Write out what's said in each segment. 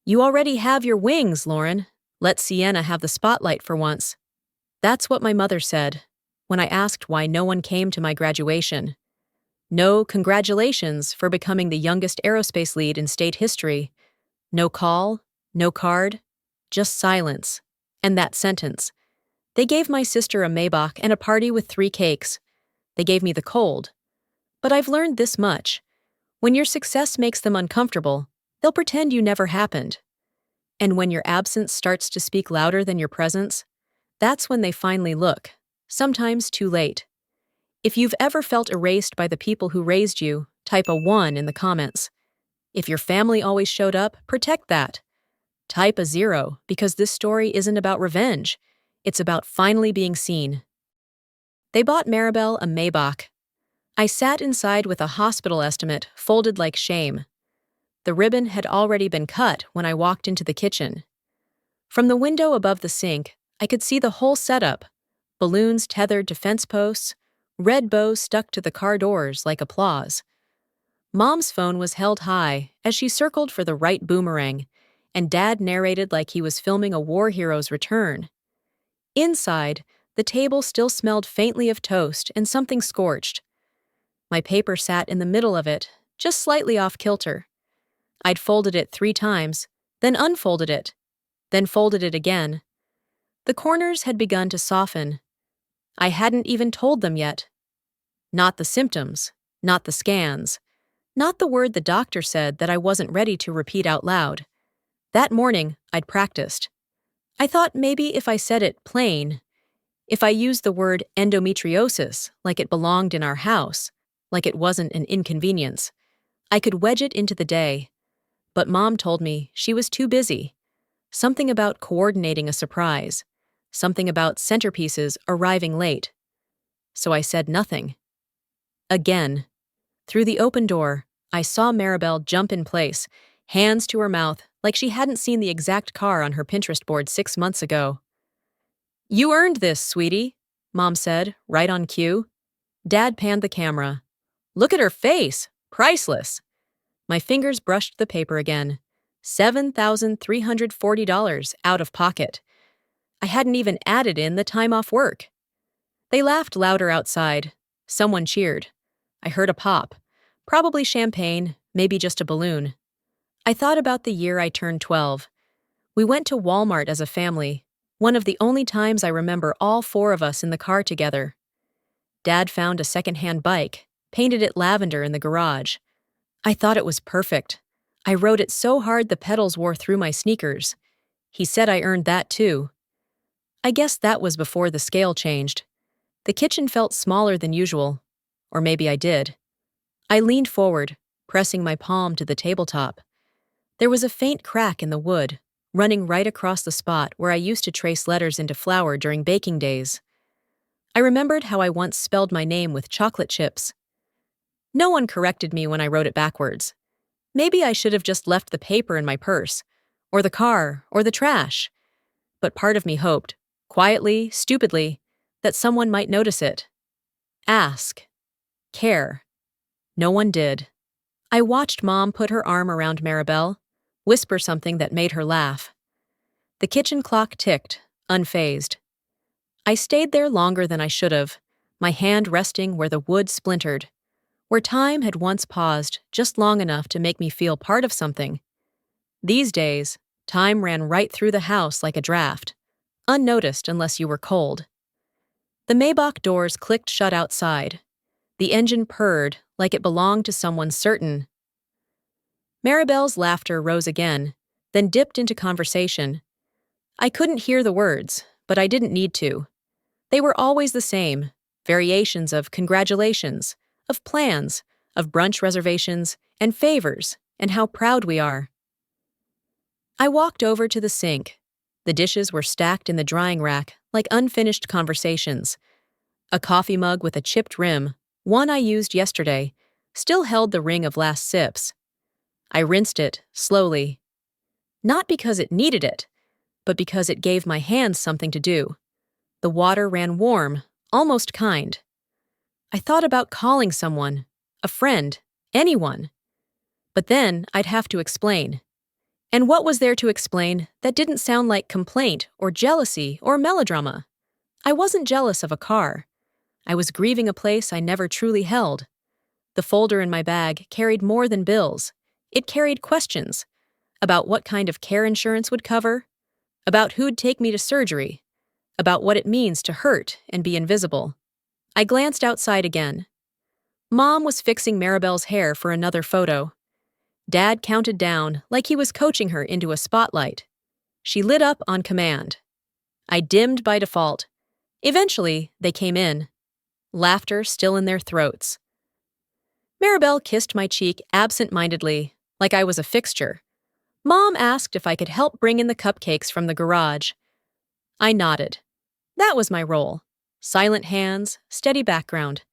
You already have your wings, Lauren. Let Sienna have the spotlight for once. That's what my mother said when I asked why no one came to my graduation. No congratulations for becoming the youngest aerospace lead in state history. No call, no card, just silence. And that sentence. They gave my sister a Maybach and a party with 3 cakes. They gave me the cold. But I've learned this much. When your success makes them uncomfortable, they'll pretend you never happened. And when your absence starts to speak louder than your presence, that's when they finally look, sometimes too late. If you've ever felt erased by the people who raised you, type a 1 in the comments. If your family always showed up, protect that. Type a 0 because this story isn't about revenge. It's about finally being seen. They bought Maribel a Maybach. I sat inside with a hospital estimate folded like shame. The ribbon had already been cut when I walked into the kitchen. From the window above the sink, I could see the whole setup. Balloons tethered to fence posts, red bows stuck to the car doors like applause. Mom's phone was held high as she circled for the right boomerang, and Dad narrated like he was filming a war hero's return. Inside, the table still smelled faintly of toast and something scorched. My paper sat in the middle of it, just slightly off kilter. I'd folded it 3 times, then unfolded it, then folded it again. The corners had begun to soften. I hadn't even told them yet. Not the symptoms, not the scans, not the word the doctor said that I wasn't ready to repeat out loud. That morning, I'd practiced. I thought maybe if I said it plain, if I used the word endometriosis like it belonged in our house, like it wasn't an inconvenience, I could wedge it into the day. But Mom told me she was too busy. Something about coordinating a surprise. Something about centerpieces arriving late. So I said nothing. Again. Through the open door, I saw Maribel jump in place, hands to her mouth like she hadn't seen the exact car on her Pinterest board 6 months ago. "You earned this, sweetie," Mom said, right on cue. Dad panned the camera. "Look at her face! Priceless!" My fingers brushed the paper again. $7,340 out of pocket. I hadn't even added in the time off work. They laughed louder outside. Someone cheered. I heard a pop. Probably champagne, maybe just a balloon. I thought about the year I turned 12. We went to Walmart as a family, one of the only times I remember all 4 of us in the car together. Dad found a secondhand bike, painted it lavender in the garage. I thought it was perfect. I rode it so hard the pedals wore through my sneakers. He said I earned that too. I guess that was before the scale changed. The kitchen felt smaller than usual. Or maybe I did. I leaned forward, pressing my palm to the tabletop. There was a faint crack in the wood, running right across the spot where I used to trace letters into flour during baking days. I remembered how I once spelled my name with chocolate chips. No one corrected me when I wrote it backwards. Maybe I should have just left the paper in my purse, or the car, or the trash. But part of me hoped, quietly, stupidly, that someone might notice it. Ask. Care. No one did. I watched Mom put her arm around Maribel, whisper something that made her laugh. The kitchen clock ticked, unfazed. I stayed there longer than I should have, my hand resting where the wood splintered, where time had once paused just long enough to make me feel part of something. These days, time ran right through the house like a draft, unnoticed unless you were cold. The Maybach doors clicked shut outside. The engine purred like it belonged to someone certain. Maribel's laughter rose again, then dipped into conversation. I couldn't hear the words, but I didn't need to. They were always the same, variations of congratulations, of plans, of brunch reservations, and favors, and how proud we are. I walked over to the sink. The dishes were stacked in the drying rack like unfinished conversations. A coffee mug with a chipped rim, one I used yesterday, still held the ring of last sips. I rinsed it, slowly. Not because it needed it, but because it gave my hands something to do. The water ran warm, almost kind. I thought about calling someone, a friend, anyone. But then I'd have to explain. And what was there to explain that didn't sound like complaint or jealousy or melodrama? I wasn't jealous of a car. I was grieving a place I never truly held. The folder in my bag carried more than bills. It carried questions about what kind of care insurance would cover, about who'd take me to surgery, about what it means to hurt and be invisible. I glanced outside again. Mom was fixing Maribel's hair for another photo. Dad counted down like he was coaching her into a spotlight. She lit up on command. I dimmed by default. Eventually, they came in, laughter still in their throats. Maribel kissed my cheek absent-mindedly, like I was a fixture. Mom asked if I could help bring in the cupcakes from the garage. I nodded. That was my role. Silent hands, steady background.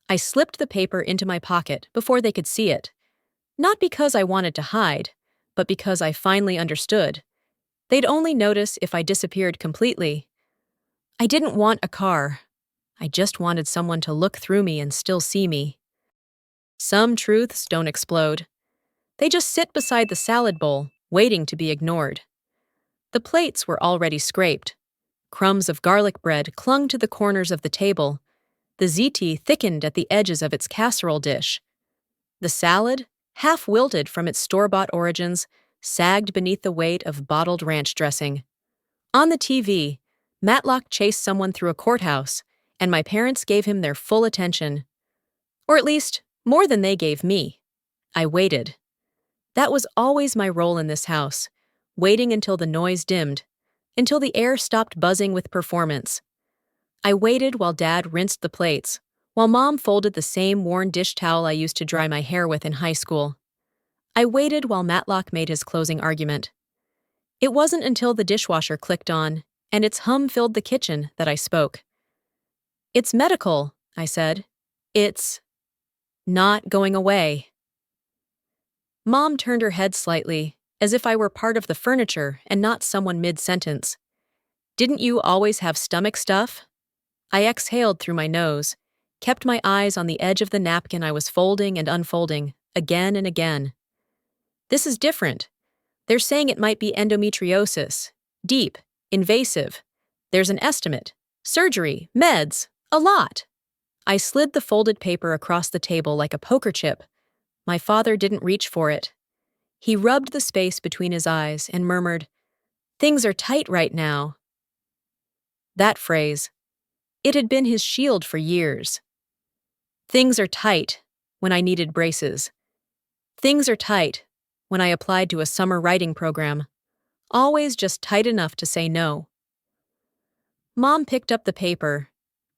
I slipped the paper into my pocket before they could see it. Not because I wanted to hide, but because I finally understood. They'd only notice if I disappeared completely. I didn't want a car. I just wanted someone to look through me and still see me. Some truths don't explode. They just sit beside the salad bowl, waiting to be ignored. The plates were already scraped. Crumbs of garlic bread clung to the corners of the table. The ziti thickened at the edges of its casserole dish. The salad, half wilted from its store-bought origins, sagged beneath the weight of bottled ranch dressing. On the TV, Matlock chased someone through a courthouse, and my parents gave him their full attention. Or at least, more than they gave me. I waited. That was always my role in this house, waiting until the noise dimmed, until the air stopped buzzing with performance. I waited while Dad rinsed the plates, while Mom folded the same worn dish towel I used to dry my hair with in high school. I waited while Matlock made his closing argument. It wasn't until the dishwasher clicked on, and its hum filled the kitchen, that I spoke. "It's medical," I said. "It's not going away." Mom turned her head slightly, as if I were part of the furniture and not someone mid-sentence. "Didn't you always have stomach stuff?" I exhaled through my nose, kept my eyes on the edge of the napkin I was folding and unfolding, again and again. "This is different. They're saying it might be endometriosis. Deep, invasive. There's an estimate. Surgery, meds, a lot." I slid the folded paper across the table like a poker chip. My father didn't reach for it. He rubbed the space between his eyes and murmured, "Things are tight right now." That phrase. It had been his shield for years. Things are tight when I needed braces. Things are tight when I applied to a summer writing program. Always just tight enough to say no. Mom picked up the paper.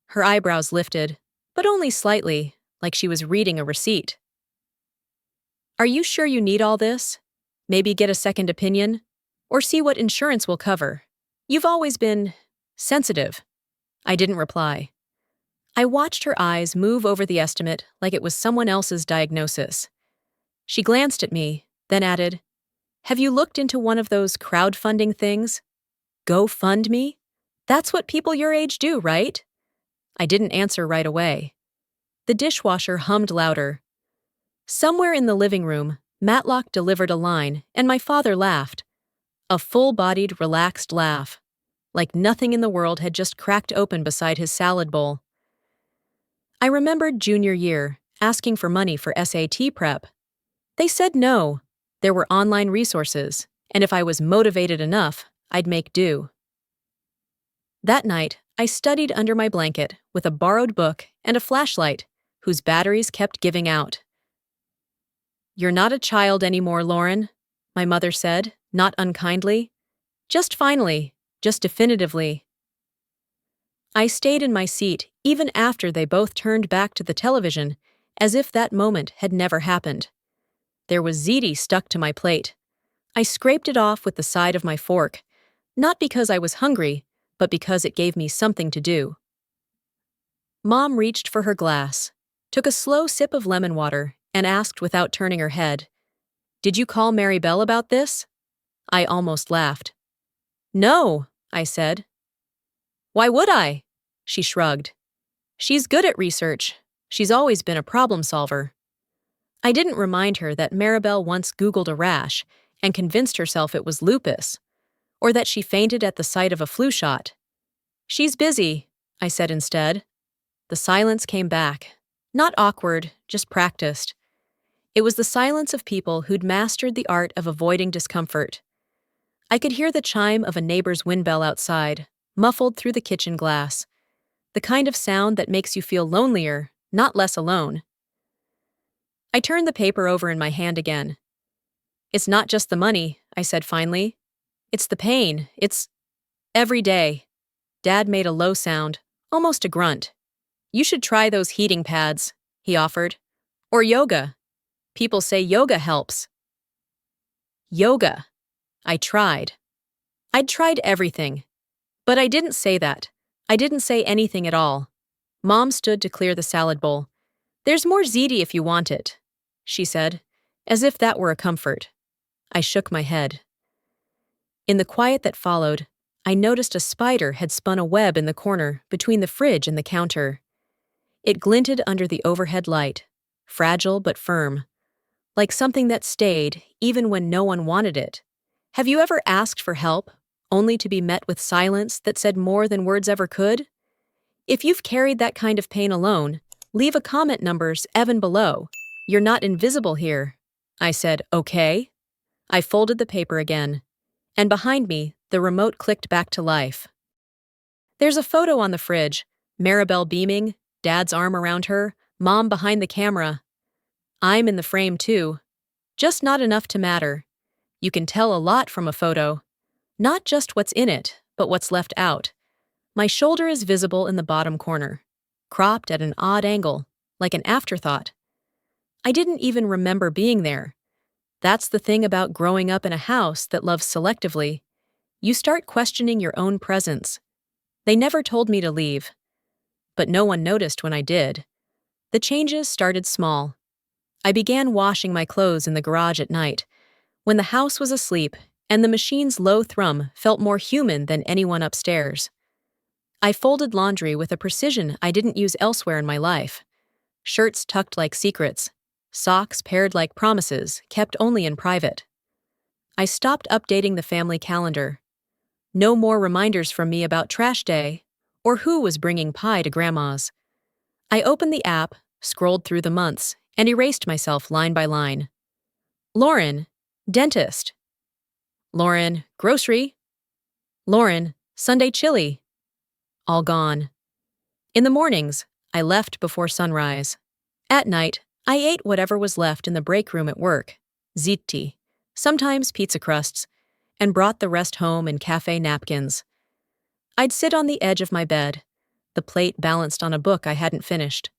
Her eyebrows lifted, but only slightly, like she was reading a receipt. "Are you sure you need all this? Maybe get a second opinion? Or see what insurance will cover? You've always been sensitive." I didn't reply. I watched her eyes move over the estimate like it was someone else's diagnosis. She glanced at me, then added, "Have you looked into one of those crowdfunding things? GoFundMe? That's what people your age do, right?" I didn't answer right away. The dishwasher hummed louder. Somewhere in the living room, Matlock delivered a line, and my father laughed. A full-bodied, relaxed laugh, like nothing in the world had just cracked open beside his salad bowl. I remembered junior year, asking for money for SAT prep. They said no. There were online resources, and if I was motivated enough, I'd make do. That night, I studied under my blanket with a borrowed book and a flashlight, whose batteries kept giving out. "You're not a child anymore, Lauren," my mother said, not unkindly. Just finally, just definitively. I stayed in my seat even after they both turned back to the television, as if that moment had never happened. There was ziti stuck to my plate. I scraped it off with the side of my fork, not because I was hungry, but because it gave me something to do. Mom reached for her glass, took a slow sip of lemon water, and asked without turning her head, "Did you call Maribel about this?" I almost laughed. "No," I said. "Why would I?" She shrugged. "She's good at research. She's always been a problem solver." I didn't remind her that Maribel once Googled a rash and convinced herself it was lupus, or that she fainted at the sight of a flu shot. "She's busy," I said instead. The silence came back. Not awkward, just practiced. It was the silence of people who'd mastered the art of avoiding discomfort. I could hear the chime of a neighbor's windbell outside, muffled through the kitchen glass. The kind of sound that makes you feel lonelier, not less alone. I turned the paper over in my hand again. "It's not just the money," I said finally. "It's the pain. It's every day." Dad made a low sound, almost a grunt. "You should try those heating pads," he offered. "Or yoga. People say yoga helps." Yoga. I tried. I'd tried everything. But I didn't say that. I didn't say anything at all. Mom stood to clear the salad bowl. "There's more ziti if you want it," she said, as if that were a comfort. I shook my head. In the quiet that followed, I noticed a spider had spun a web in the corner between the fridge and the counter. It glinted under the overhead light, fragile but firm, like something that stayed even when no one wanted it. Have you ever asked for help, only to be met with silence that said more than words ever could? If you've carried that kind of pain alone, leave a comment numbers even below. "You're not invisible here." I said, "Okay." I folded the paper again, and behind me, the remote clicked back to life. There's a photo on the fridge, Maribel beaming, Dad's arm around her, Mom behind the camera. I'm in the frame too. Just not enough to matter. You can tell a lot from a photo. Not just what's in it, but what's left out. My shoulder is visible in the bottom corner, cropped at an odd angle, like an afterthought. I didn't even remember being there. That's the thing about growing up in a house that loves selectively. You start questioning your own presence. They never told me to leave. But no one noticed when I did. The changes started small. I began washing my clothes in the garage at night, when the house was asleep and the machine's low thrum felt more human than anyone upstairs. I folded laundry with a precision I didn't use elsewhere in my life. Shirts tucked like secrets, socks paired like promises kept only in private. I stopped updating the family calendar. No more reminders from me about trash day or who was bringing pie to Grandma's. I opened the app, scrolled through the months, and erased myself line by line. Lauren, dentist. Lauren, grocery. Lauren, Sunday chili. All gone. In the mornings, I left before sunrise. At night, I ate whatever was left in the break room at work, ziti, sometimes pizza crusts, and brought the rest home in cafe napkins. I'd sit on the edge of my bed, the plate balanced on a book I hadn't finished,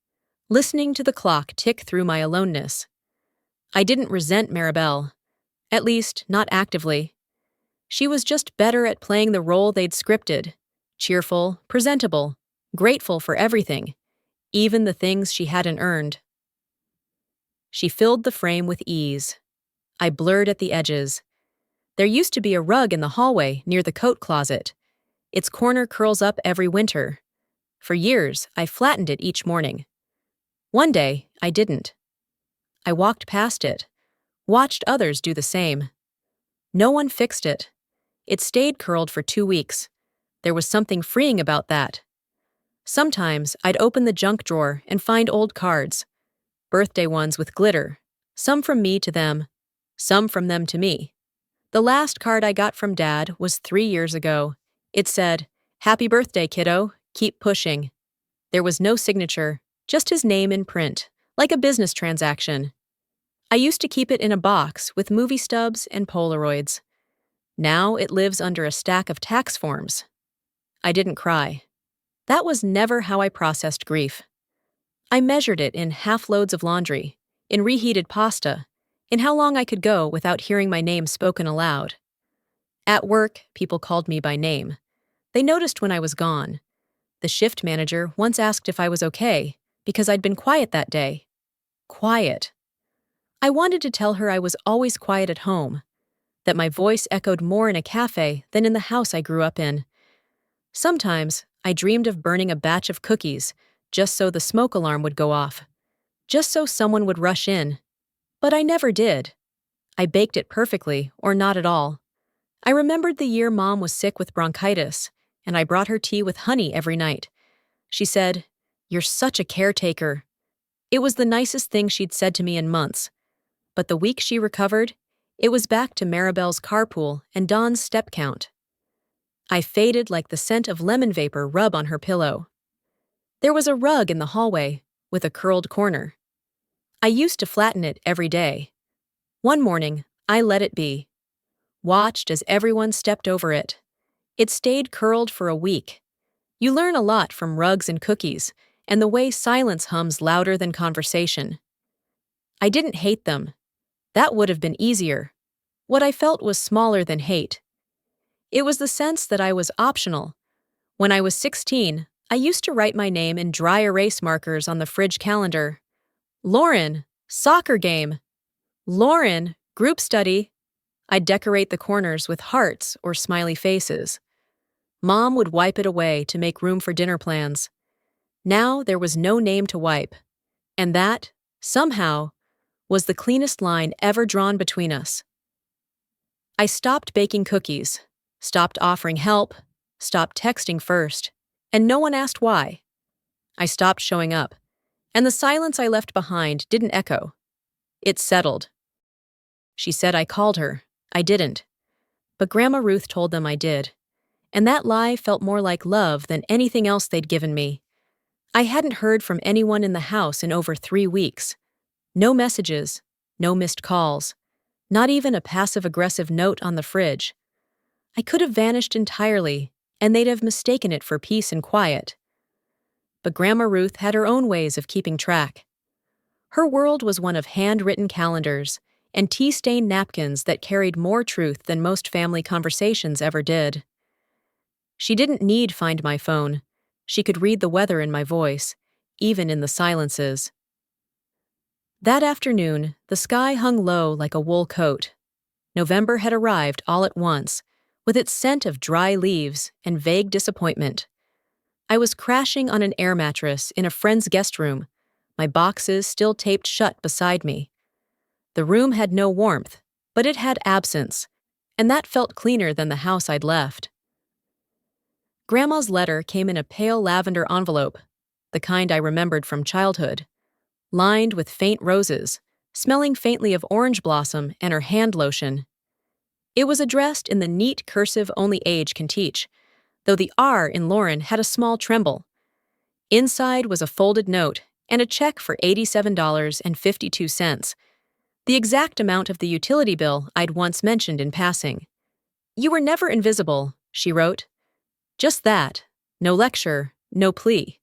listening to the clock tick through my aloneness. I didn't resent Maribel, at least not actively. She was just better at playing the role they'd scripted, cheerful, presentable, grateful for everything, even the things she hadn't earned. She filled the frame with ease. I blurred at the edges. There used to be a rug in the hallway near the coat closet. Its corner curls up every winter. For years, I flattened it each morning. One day, I didn't. I walked past it, watched others do the same. No one fixed it. It stayed curled for 2 weeks. There was something freeing about that. Sometimes I'd open the junk drawer and find old cards, birthday ones with glitter, some from me to them, some from them to me. The last card I got from Dad was 3 years ago. It said, "Happy birthday, kiddo, keep pushing." There was no signature, just his name in print, like a business transaction. I used to keep it in a box with movie stubs and Polaroids. Now it lives under a stack of tax forms. I didn't cry. That was never how I processed grief. I measured it in half loads of laundry, in reheated pasta, in how long I could go without hearing my name spoken aloud. At work, people called me by name. They noticed when I was gone. The shift manager once asked if I was okay, because I'd been quiet that day. Quiet. I wanted to tell her I was always quiet at home, that my voice echoed more in a cafe than in the house I grew up in. Sometimes, I dreamed of burning a batch of cookies just so the smoke alarm would go off, just so someone would rush in. But I never did. I baked it perfectly, or not at all. I remembered the year Mom was sick with bronchitis, and I brought her tea with honey every night. She said, "You're such a caretaker." It was the nicest thing she'd said to me in months. But the week she recovered, it was back to Maribel's carpool and Dawn's step count. I faded like the scent of lemon vapor rub on her pillow. There was a rug in the hallway, with a curled corner. I used to flatten it every day. One morning, I let it be. Watched as everyone stepped over it. It stayed curled for a week. You learn a lot from rugs and cookies, and the way silence hums louder than conversation. I didn't hate them. That would have been easier. What I felt was smaller than hate. It was the sense that I was optional. When I was 16, I used to write my name in dry erase markers on the fridge calendar. Lauren, soccer game. Lauren, group study. I'd decorate the corners with hearts or smiley faces. Mom would wipe it away to make room for dinner plans. Now there was no name to wipe. And that, somehow, was the cleanest line ever drawn between us. I stopped baking cookies, stopped offering help, stopped texting first, and no one asked why. I stopped showing up, and the silence I left behind didn't echo. It settled. She said I called her. I didn't. But Grandma Ruth told them I did. And that lie felt more like love than anything else they'd given me. I hadn't heard from anyone in the house in over 3 weeks. No messages, no missed calls, not even a passive-aggressive note on the fridge. I could have vanished entirely, and they'd have mistaken it for peace and quiet. But Grandma Ruth had her own ways of keeping track. Her world was one of handwritten calendars and tea-stained napkins that carried more truth than most family conversations ever did. She didn't need Find My Phone. She could read the weather in my voice, even in the silences. That afternoon, the sky hung low like a wool coat. November had arrived all at once, with its scent of dry leaves and vague disappointment. I was crashing on an air mattress in a friend's guest room, my boxes still taped shut beside me. The room had no warmth, but it had absence, and that felt cleaner than the house I'd left. Grandma's letter came in a pale lavender envelope, the kind I remembered from childhood, lined with faint roses, smelling faintly of orange blossom and her hand lotion. It was addressed in the neat cursive only age can teach, though the R in Lauren had a small tremble. Inside was a folded note and a check for $87.52, the exact amount of the utility bill I'd once mentioned in passing. "You were never invisible," she wrote. Just that, no lecture, no plea.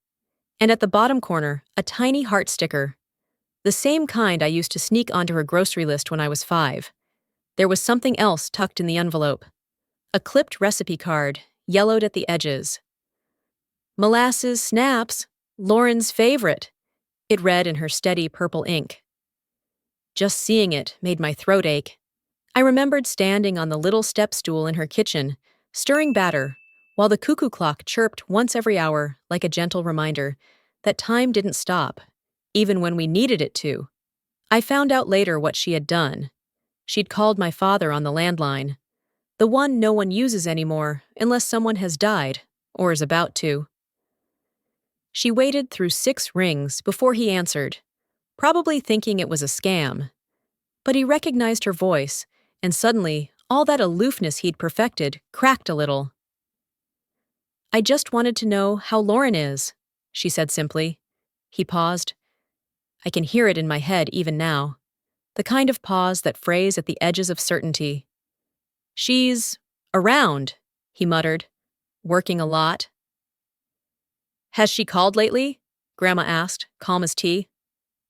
And at the bottom corner, a tiny heart sticker. The same kind I used to sneak onto her grocery list when I was 5. There was something else tucked in the envelope. A clipped recipe card, yellowed at the edges. "Molasses snaps, Lauren's favorite," it read in her steady purple ink. Just seeing it made my throat ache. I remembered standing on the little step stool in her kitchen, stirring batter, while the cuckoo clock chirped once every hour like a gentle reminder that time didn't stop, even when we needed it to. I found out later what she had done. She'd called my father on the landline, the one no one uses anymore unless someone has died or is about to. She waited through 6 rings before he answered, probably thinking it was a scam. But he recognized her voice, and suddenly all that aloofness he'd perfected cracked a little. "I just wanted to know how Lauren is," she said simply. He paused. I can hear it in my head even now. The kind of pause that frays at the edges of certainty. "She's around," he muttered. "Working a lot." "Has she called lately?" Grandma asked, calm as tea.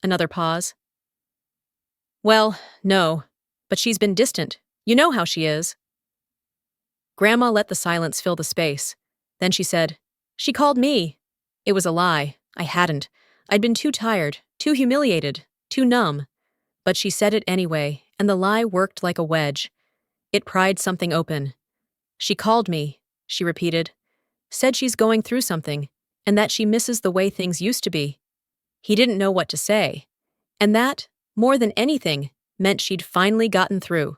Another pause. "Well, no, but she's been distant. You know how she is." Grandma let the silence fill the space. Then she said, "She called me." It was a lie. I hadn't. I'd been too tired, too humiliated, too numb. But she said it anyway, and the lie worked like a wedge. It pried something open. "She called me," she repeated. "Said she's going through something, and that she misses the way things used to be." He didn't know what to say. And that, more than anything, meant she'd finally gotten through.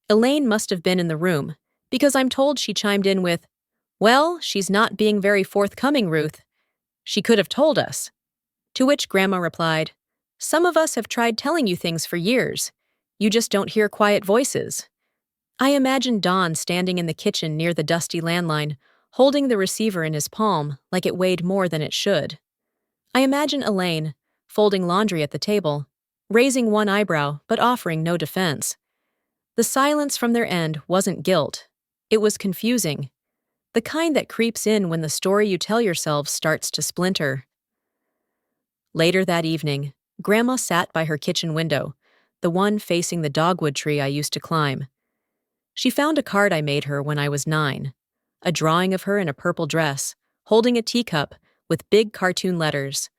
Elaine must have been in the room, because I'm told she chimed in with, "Well, she's not being very forthcoming, Ruth. She could have told us." To which Grandma replied, "Some of us have tried telling you things for years. You just don't hear quiet voices." I imagine Don standing in the kitchen near the dusty landline, holding the receiver in his palm like it weighed more than it should. I imagine Elaine, folding laundry at the table, raising one eyebrow but offering no defense. The silence from their end wasn't guilt. It was confusing. The kind that creeps in when the story you tell yourselves starts to splinter. Later that evening, Grandma sat by her kitchen window, the one facing the dogwood tree I used to climb. She found a card I made her when I was 9, a drawing of her in a purple dress, holding a teacup with big cartoon letters.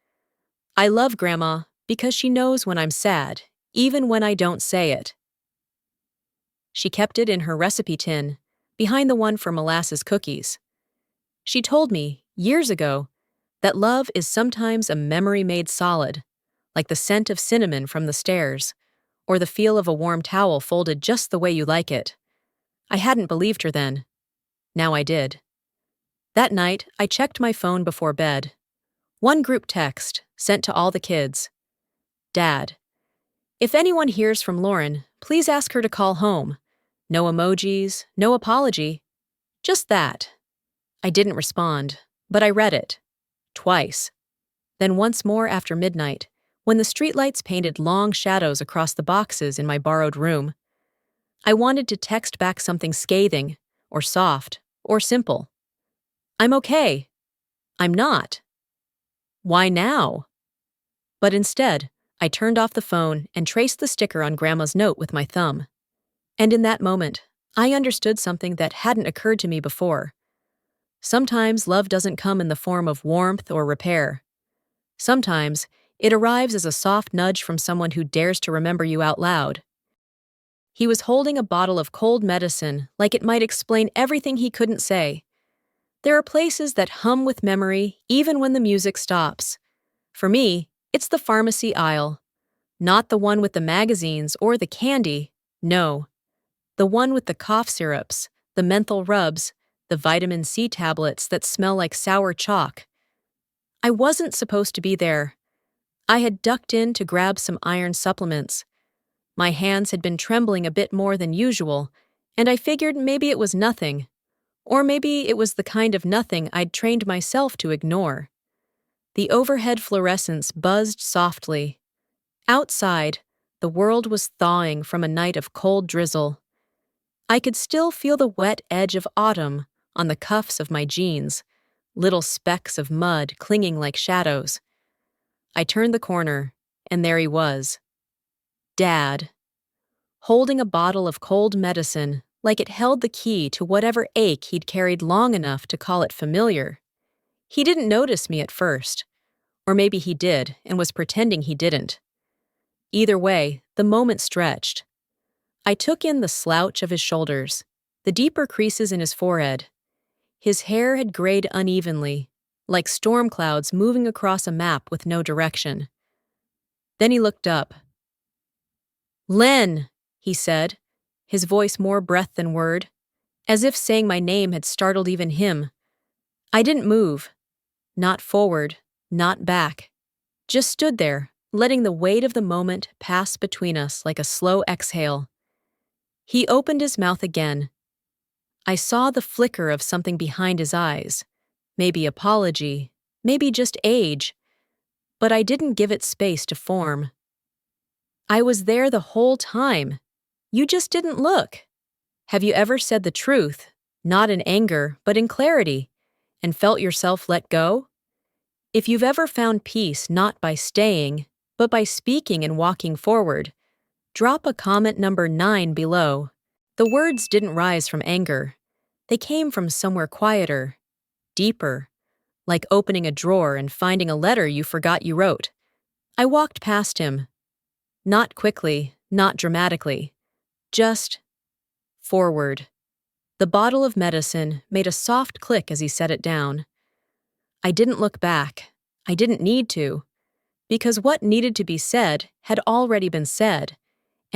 "I love Grandma because she knows when I'm sad, even when I don't say it." She kept it in her recipe tin, behind the one for molasses cookies. She told me, years ago, that love is sometimes a memory made solid, like the scent of cinnamon from the stairs, or the feel of a warm towel folded just the way you like it. I hadn't believed her then. Now I did. That night, I checked my phone before bed. One group text, sent to all the kids. "Dad, if anyone hears from Lauren, please ask her to call home. No emojis, no apology. Just that." I didn't respond, but I read it. Twice. Then once more after midnight, when the streetlights painted long shadows across the boxes in my borrowed room. I wanted to text back something scathing, or soft, or simple. "I'm okay." "I'm not." "Why now?" But instead, I turned off the phone and traced the sticker on Grandma's note with my thumb. And in that moment, I understood something that hadn't occurred to me before. Sometimes love doesn't come in the form of warmth or repair. Sometimes it arrives as a soft nudge from someone who dares to remember you out loud. He was holding a bottle of cold medicine like it might explain everything he couldn't say. There are places that hum with memory even when the music stops. For me, it's the pharmacy aisle. Not the one with the magazines or the candy, no. The one with the cough syrups, the menthol rubs, the vitamin C tablets that smell like sour chalk. I wasn't supposed to be there. I had ducked in to grab some iron supplements. My hands had been trembling a bit more than usual, and I figured maybe it was nothing. Or maybe it was the kind of nothing I'd trained myself to ignore. The overhead fluorescents buzzed softly. Outside, the world was thawing from a night of cold drizzle. I could still feel the wet edge of autumn on the cuffs of my jeans, little specks of mud clinging like shadows. I turned the corner, and there he was. Dad. Holding a bottle of cold medicine like it held the key to whatever ache he'd carried long enough to call it familiar. He didn't notice me at first. Or maybe he did and was pretending he didn't. Either way, the moment stretched. I took in the slouch of his shoulders, the deeper creases in his forehead. His hair had grayed unevenly, like storm clouds moving across a map with no direction. Then he looked up. "Len," he said, his voice more breath than word, as if saying my name had startled even him. I didn't move. Not forward, not back. Just stood there, letting the weight of the moment pass between us like a slow exhale. He opened his mouth again. I saw the flicker of something behind his eyes. Maybe apology, maybe just age. But I didn't give it space to form. "I was there the whole time. You just didn't look. Have you ever said the truth, not in anger, but in clarity, and felt yourself let go? If you've ever found peace not by staying, but by speaking and walking forward, drop a comment number 9 below." The words didn't rise from anger. They came from somewhere quieter, deeper, like opening a drawer and finding a letter you forgot you wrote. I walked past him. Not quickly, not dramatically. Just forward. The bottle of medicine made a soft click as he set it down. I didn't look back. I didn't need to. Because what needed to be said had already been said,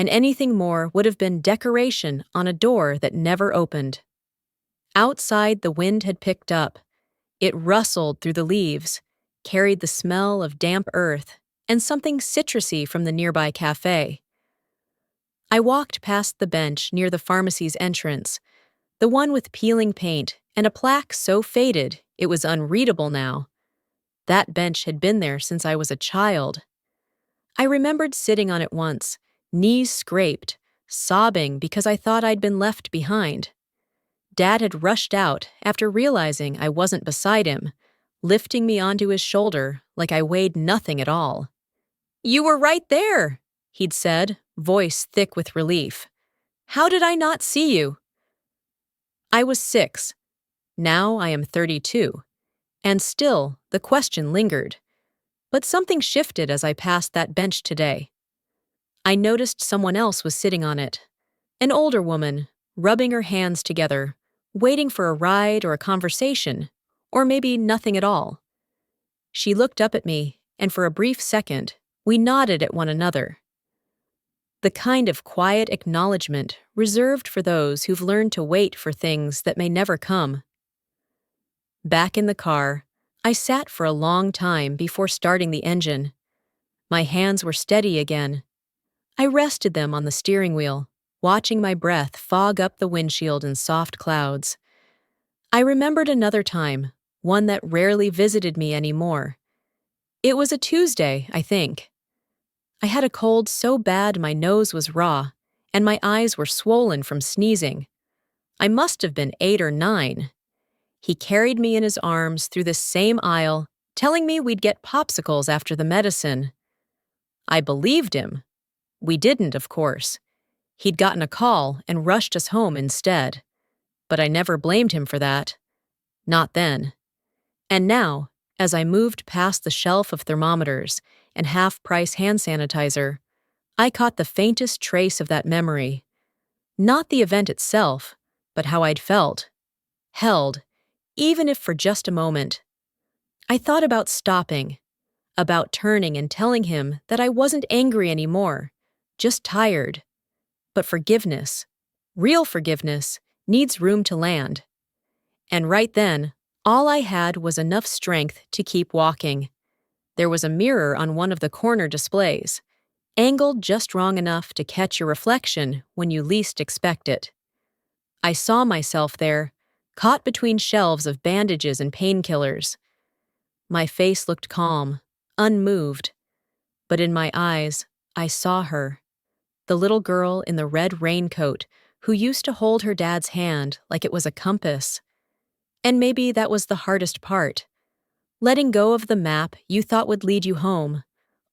and anything more would have been decoration on a door that never opened. Outside, the wind had picked up. It rustled through the leaves, carried the smell of damp earth and something citrusy from the nearby cafe. I walked past the bench near the pharmacy's entrance, the one with peeling paint and a plaque so faded it was unreadable now. That bench had been there since I was a child. I remembered sitting on it once, knees scraped, sobbing because I thought I'd been left behind. Dad had rushed out after realizing I wasn't beside him, lifting me onto his shoulder like I weighed nothing at all. "You were right there," he'd said, voice thick with relief. "How did I not see you?" I was 6. Now I am 32. And still, the question lingered. But something shifted as I passed that bench today. I noticed someone else was sitting on it. An older woman, rubbing her hands together, waiting for a ride or a conversation, or maybe nothing at all. She looked up at me, and for a brief second, we nodded at one another. The kind of quiet acknowledgement reserved for those who've learned to wait for things that may never come. Back in the car, I sat for a long time before starting the engine. My hands were steady again. I rested them on the steering wheel, watching my breath fog up the windshield in soft clouds. I remembered another time, one that rarely visited me anymore. It was a Tuesday, I think. I had a cold so bad my nose was raw, and my eyes were swollen from sneezing. I must have been 8 or 9. He carried me in his arms through the same aisle, telling me we'd get popsicles after the medicine. I believed him. We didn't, of course. He'd gotten a call and rushed us home instead. But I never blamed him for that. Not then. And now, as I moved past the shelf of thermometers and half-price hand sanitizer, I caught the faintest trace of that memory. Not the event itself, but how I'd felt. Held, even if for just a moment. I thought about stopping, about turning and telling him that I wasn't angry anymore, just tired. But forgiveness, real forgiveness, needs room to land. And right then, all I had was enough strength to keep walking. There was a mirror on one of the corner displays, angled just wrong enough to catch your reflection when you least expect it. I saw myself there, caught between shelves of bandages and painkillers. My face looked calm, unmoved, but in my eyes, I saw her, the little girl in the red raincoat who used to hold her dad's hand like it was a compass. And maybe that was the hardest part, letting go of the map you thought would lead you home,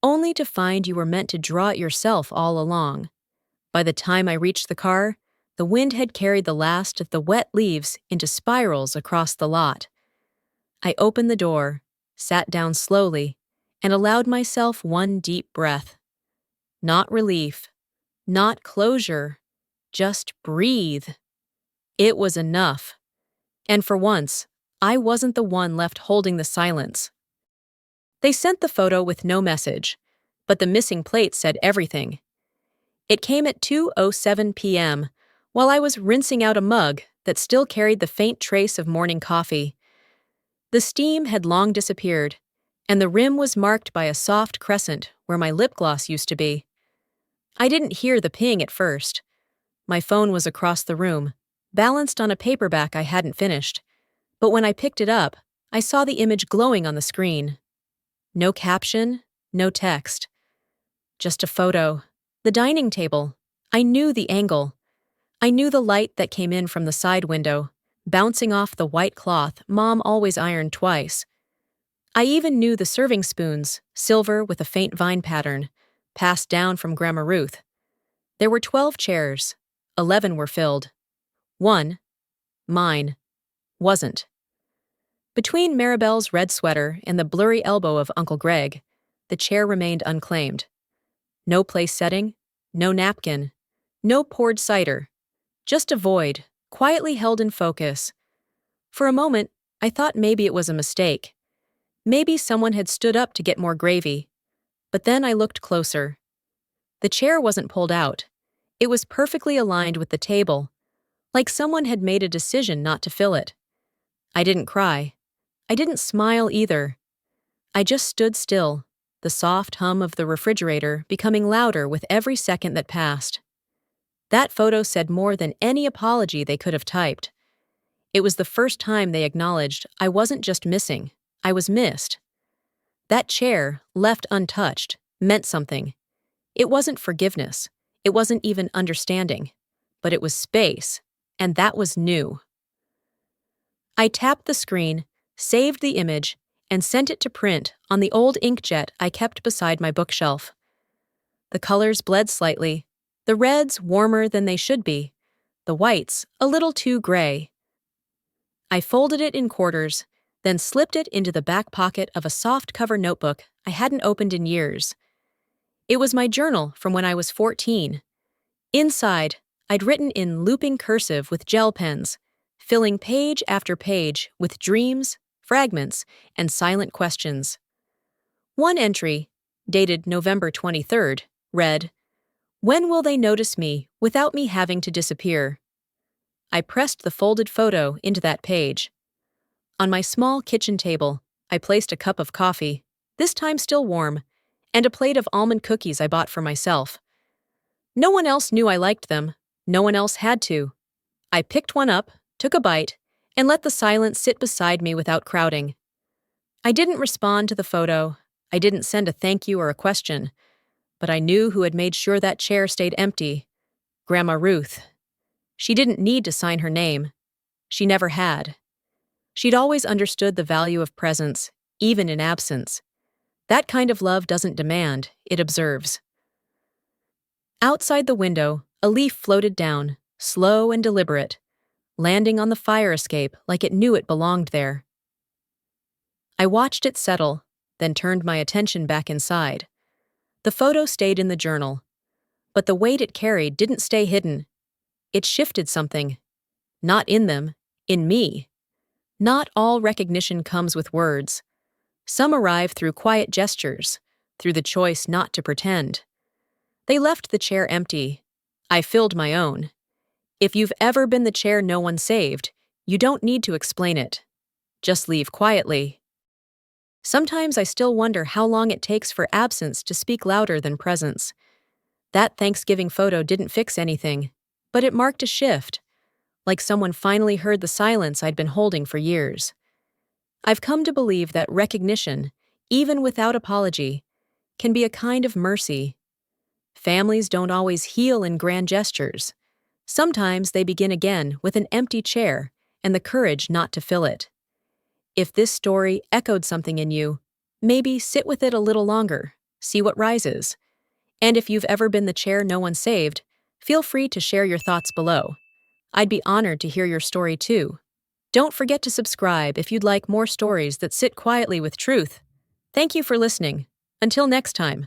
only to find you were meant to draw it yourself all along. By the time I reached the car, the wind had carried the last of the wet leaves into spirals across the lot. I opened the door, sat down slowly, and allowed myself one deep breath. Not relief, not closure, just breathe. It was enough. And for once, I wasn't the one left holding the silence. They sent the photo with no message, but the missing plate said everything. It came at 2:07 p.m., while I was rinsing out a mug that still carried the faint trace of morning coffee. The steam had long disappeared, and the rim was marked by a soft crescent where my lip gloss used to be. I didn't hear the ping at first. My phone was across the room, balanced on a paperback I hadn't finished. But when I picked it up, I saw the image glowing on the screen. No caption, no text. Just a photo. The dining table. I knew the angle. I knew the light that came in from the side window, bouncing off the white cloth Mom always ironed twice. I even knew the serving spoons, silver with a faint vine pattern, passed down from Grandma Ruth. There were 12 chairs. 11 were filled. One, mine, wasn't. Between Maribel's red sweater and the blurry elbow of Uncle Greg, the chair remained unclaimed. No place setting, no napkin, no poured cider. Just a void, quietly held in focus. For a moment, I thought maybe it was a mistake. Maybe someone had stood up to get more gravy. But then I looked closer. The chair wasn't pulled out. It was perfectly aligned with the table, like someone had made a decision not to fill it. I didn't cry. I didn't smile either. I just stood still, the soft hum of the refrigerator becoming louder with every second that passed. That photo said more than any apology they could have typed. It was the first time they acknowledged I wasn't just missing, I was missed. That chair, left untouched, meant something. It wasn't forgiveness. It wasn't even understanding. But it was space, and that was new. I tapped the screen, saved the image, and sent it to print on the old inkjet I kept beside my bookshelf. The colors bled slightly, the reds warmer than they should be, the whites a little too gray. I folded it in quarters, then slipped it into the back pocket of a soft-cover notebook I hadn't opened in years. It was my journal from when I was 14. Inside, I'd written in looping cursive with gel pens, filling page after page with dreams, fragments, and silent questions. One entry, dated November 23rd, read, "When will they notice me without me having to disappear?" I pressed the folded photo into that page. On my small kitchen table, I placed a cup of coffee, this time still warm, and a plate of almond cookies I bought for myself. No one else knew I liked them. No one else had to. I picked one up, took a bite, and let the silence sit beside me without crowding. I didn't respond to the photo. I didn't send a thank you or a question. But I knew who had made sure that chair stayed empty. Grandma Ruth. She didn't need to sign her name. She never had. She'd always understood the value of presence, even in absence. That kind of love doesn't demand, it observes. Outside the window, a leaf floated down, slow and deliberate, landing on the fire escape like it knew it belonged there. I watched it settle, then turned my attention back inside. The photo stayed in the journal, but the weight it carried didn't stay hidden. It shifted something. Not in them, in me. Not all recognition comes with words. Some arrive through quiet gestures, through the choice not to pretend. They left the chair empty. I filled my own. If you've ever been the chair no one saved, you don't need to explain it. Just leave quietly. Sometimes I still wonder how long it takes for absence to speak louder than presence. That Thanksgiving photo didn't fix anything, but it marked a shift, like someone finally heard the silence I'd been holding for years. I've come to believe that recognition, even without apology, can be a kind of mercy. Families don't always heal in grand gestures. Sometimes they begin again with an empty chair and the courage not to fill it. If this story echoed something in you, maybe sit with it a little longer, see what rises. And if you've ever been the chair no one saved, feel free to share your thoughts below. I'd be honored to hear your story too. Don't forget to subscribe if you'd like more stories that sit quietly with truth. Thank you for listening. Until next time.